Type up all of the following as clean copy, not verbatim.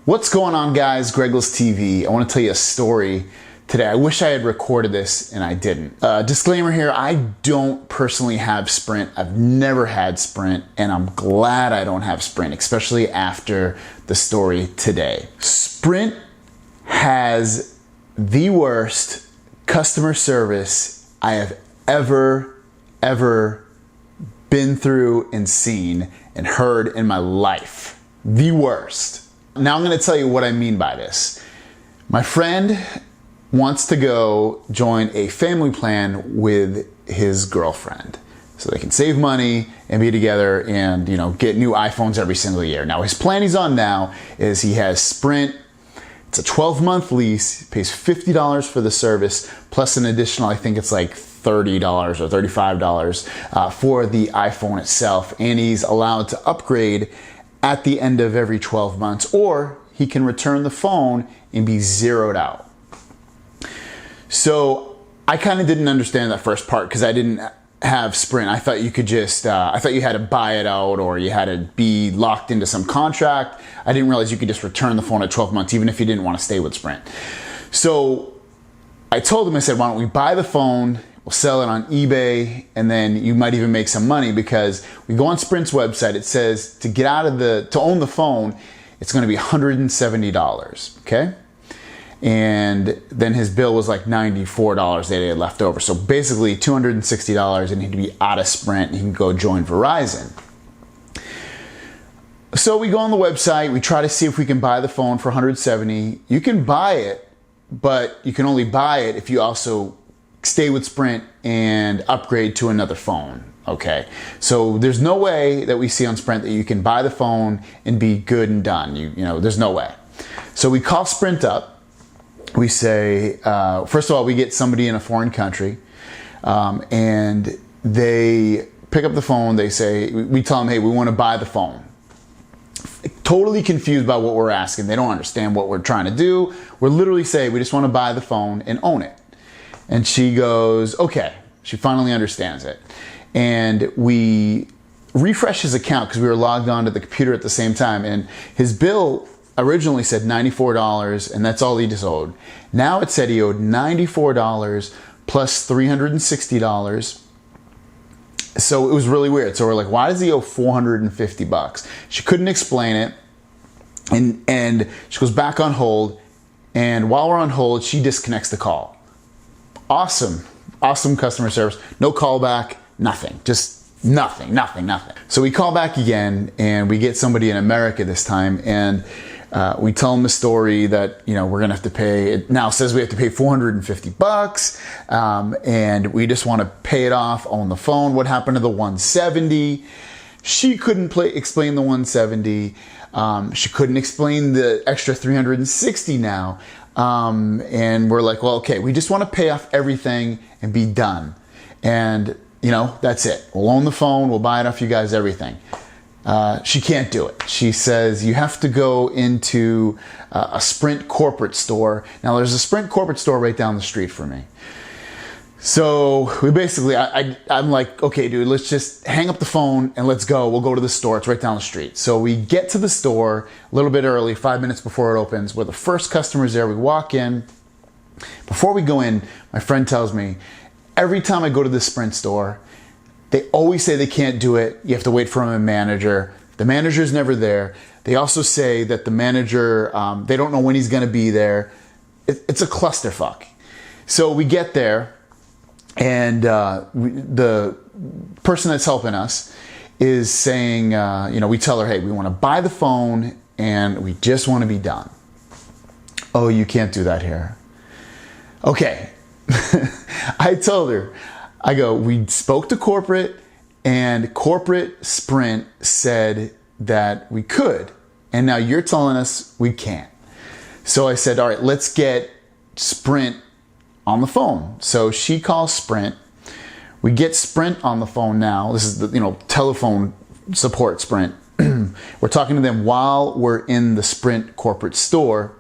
What's going on, guys? GregglesTV. I want to tell you a story today. I wish I had recorded this and I didn't. Disclaimer here, I don't personally have Sprint. I've never had Sprint, and I'm glad I don't have Sprint, especially after the story today. Sprint has the worst customer service I have ever been through and seen and heard in my life. The worst. Now I'm going to tell you what I mean by this. My friend wants to go join a family plan with his girlfriend so they can save money and be together and, get new iPhones every single year. Now his plan he's on now is he has Sprint. It's a 12-month lease. He pays $50 for the service plus an additional, I think it's like $30 or $35 for the iPhone itself, and he's allowed to upgrade at the end of every 12 months, or he can return the phone and be zeroed out. So I kind of didn't understand that first part because I didn't have Sprint. I thought you could just, I thought you had to buy it out or you had to be locked into some contract. I didn't realize you could just return the phone at 12 months even if you didn't want to stay with Sprint. So I told him, I said, why don't we buy the phone? We'll sell it on eBay, and then you might even make some money because we go on Sprint's website. It says to own the phone, it's going to be $170, okay? And then his bill was like $94 that he had left over. So basically $260, and he'd be out of Sprint and he can go join Verizon. So we go on the website, we try to see if we can buy the phone for $170. You can buy it, but you can only buy it if you also stay with Sprint and upgrade to another phone, okay? So there's no way that we see on Sprint that you can buy the phone and be good and done. There's no way. So we call Sprint up. We say, first of all, we get somebody in a foreign country, and they pick up the phone. They say, we tell them, hey, we want to buy the phone. Totally confused by what we're asking. They don't understand what we're trying to do. We're literally saying, we just want to buy the phone and own it. And she goes, okay. She finally understands it. And we refresh his account because we were logged on to the computer at the same time. And his bill originally said $94, and that's all he just owed. Now it said he owed $94 plus $360. So it was really weird. So we're like, why does he owe $450? She couldn't explain it. And she goes back on hold. And while we're on hold, she disconnects the call. Awesome customer service. No callback, nothing. Just nothing. So we call back again, and we get somebody in America this time, and we tell them the story that we're gonna have to pay. It now says we have to pay $450, and we just want to pay it off on the phone. What happened to the $170? She couldn't explain the $170. She couldn't explain the extra $360 now. And we're like, well, okay, we just want to pay off everything and be done. And, that's it. We'll own the phone. We'll buy it off you guys, everything. She can't do it. She says, you have to go into a Sprint corporate store. Now, there's a Sprint corporate store right down the street for me. So we basically, I'm like, okay, dude, let's just hang up the phone and let's go. We'll go to the store. It's right down the street. So we get to the store a little bit early, 5 minutes before it opens. We're the first customers there. We walk in. Before we go in, my friend tells me, every time I go to the Sprint store, they always say they can't do it. You have to wait for a manager. The manager's never there. They also say that the manager, they don't know when he's going to be there. It's a clusterfuck. So we get there. And the person that's helping us is saying, we tell her, hey, we want to buy the phone and we just want to be done. Oh, you can't do that here. Okay. I told her, I go, we spoke to corporate, and corporate Sprint said that we could. And now you're telling us we can't. So I said, all right, let's get Sprint on the phone. So she calls Sprint. We get Sprint on the phone now. This is the telephone support Sprint. We're talking to them while we're in the Sprint corporate store.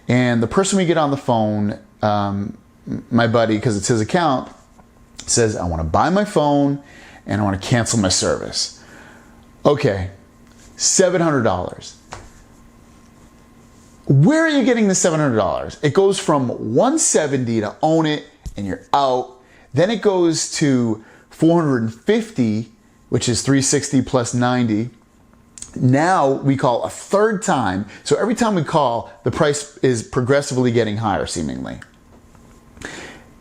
And the person we get on the phone, my buddy, because it's his account, says, I want to buy my phone and I want to cancel my service. Okay, $700. Where are you getting the $700? It goes from $170 to own it and you're out. Then it goes to $450, which is $360 plus $90. Now we call a third time. So every time we call, the price is progressively getting higher, seemingly.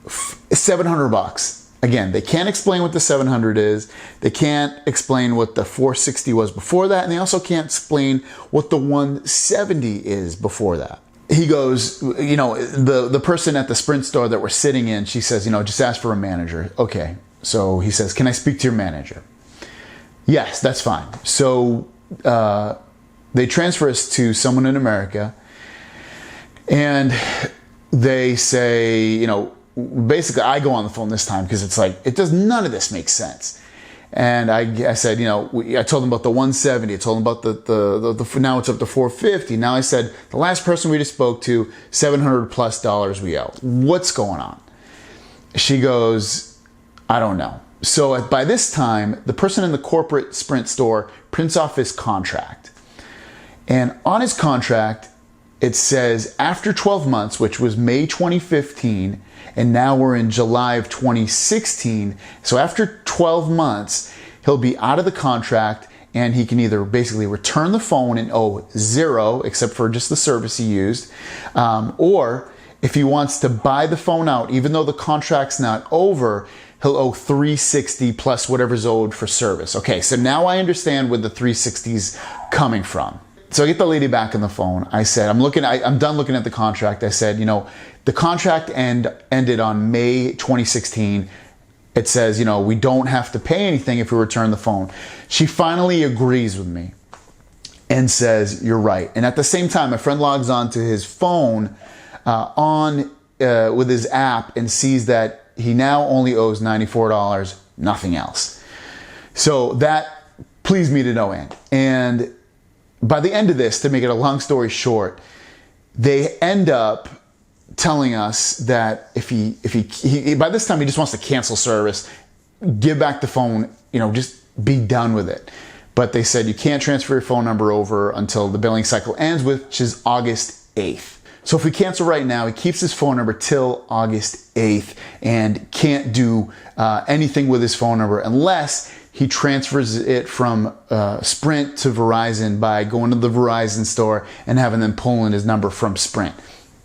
$700. Again, they can't explain what the 700 is. They can't explain what the 460 was before that. And they also can't explain what the 170 is before that. He goes, you know, the person at the Sprint store that we're sitting in, she says, you know, just ask for a manager. Okay. So he says, can I speak to your manager? Yes, that's fine. So they transfer us to someone in America. And they say, you know, basically I go on the phone this time because it's like, none of this makes sense. And I said, you know, I told them about the 170. I told them about the now it's up to 450. Now I said, the last person we just spoke to, $700 plus we owe. What's going on? She goes, I don't know. So by this time, the person in the corporate Sprint store prints off his contract. And on his contract, it says after 12 months, which was May 2015, and now we're in July of 2016. So after 12 months, he'll be out of the contract and he can either basically return the phone and owe $0, except for just the service he used, or if he wants to buy the phone out, even though the contract's not over, he'll owe $360 plus whatever's owed for service. Okay, so now I understand where the $360's coming from. So I get the lady back on the phone. I said, I'm done looking at the contract. I said, you know, the contract ended on May 2016. It says, you know, we don't have to pay anything if we return the phone. She finally agrees with me and says, you're right. And at the same time, my friend logs on to his phone with his app and sees that he now only owes $94, nothing else. So that pleased me to no end. And by the end of this, to make it a long story short, they end up telling us that if he by this time he just wants to cancel service, give back the phone, you know, just be done with it. But they said you can't transfer your phone number over until the billing cycle ends, which is August 8th. So if we cancel right now, he keeps his phone number till August 8th and can't do anything with his phone number unless he transfers it from Sprint to Verizon by going to the Verizon store and having them pull in his number from Sprint.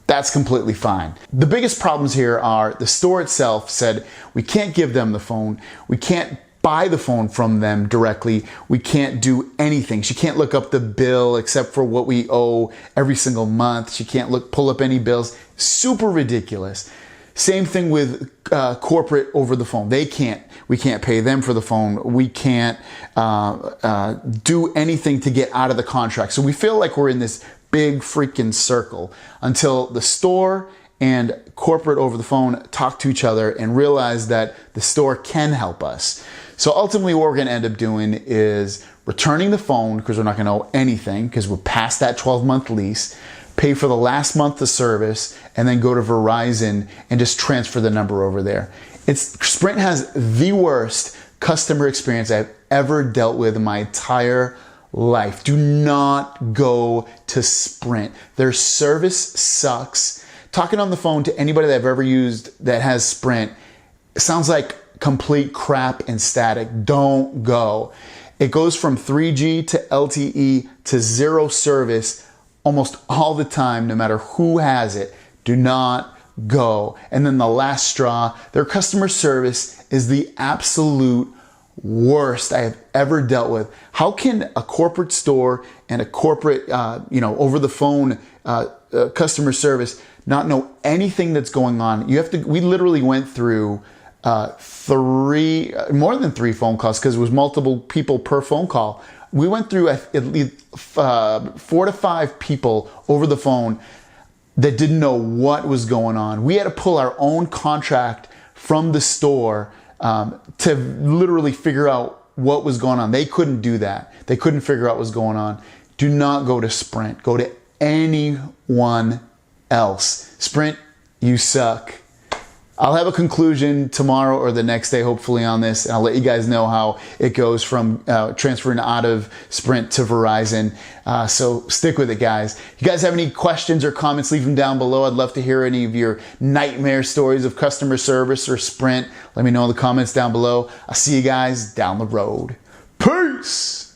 That's completely fine. The biggest problems here are the store itself said we can't give them the phone. We can't buy the phone from them directly. We can't do anything. She can't look up the bill except for what we owe every single month. She can't pull up any bills. Super ridiculous. Same thing with corporate over the phone. We can't pay them for the phone. We can't do anything to get out of the contract. So we feel like we're in this big freaking circle until the store and corporate over the phone talk to each other and realize that the store can help us. So ultimately what we're going to end up doing is returning the phone because we're not going to owe anything because we're past that 12-month lease, pay for the last month of service, and then go to Verizon and just transfer the number over there. Sprint has the worst customer experience I've ever dealt with in my entire life. Do not go to Sprint. Their service sucks. Talking on the phone to anybody that I've ever used that has Sprint, it sounds like complete crap and static. Don't go. It goes from 3G to LTE to zero service almost all the time, no matter who has it. Do not go. And then the last straw, their customer service is the absolute worst I have ever dealt with. How can a corporate store and a corporate, over the phone customer service not know anything that's going on? We literally went through more than three phone calls because it was multiple people per phone call. We went through at least 4 to 5 people over the phone that didn't know what was going on. We had to pull our own contract from the store to literally figure out what was going on. They couldn't do that. They couldn't figure out what was going on. Do not go to Sprint. Go to anyone else. Sprint, you suck. I'll have a conclusion tomorrow or the next day, hopefully, on this, and I'll let you guys know how it goes from transferring out of Sprint to Verizon. So stick with it, guys. If you guys have any questions or comments, leave them down below. I'd love to hear any of your nightmare stories of customer service or Sprint. Let me know in the comments down below. I'll see you guys down the road. Peace!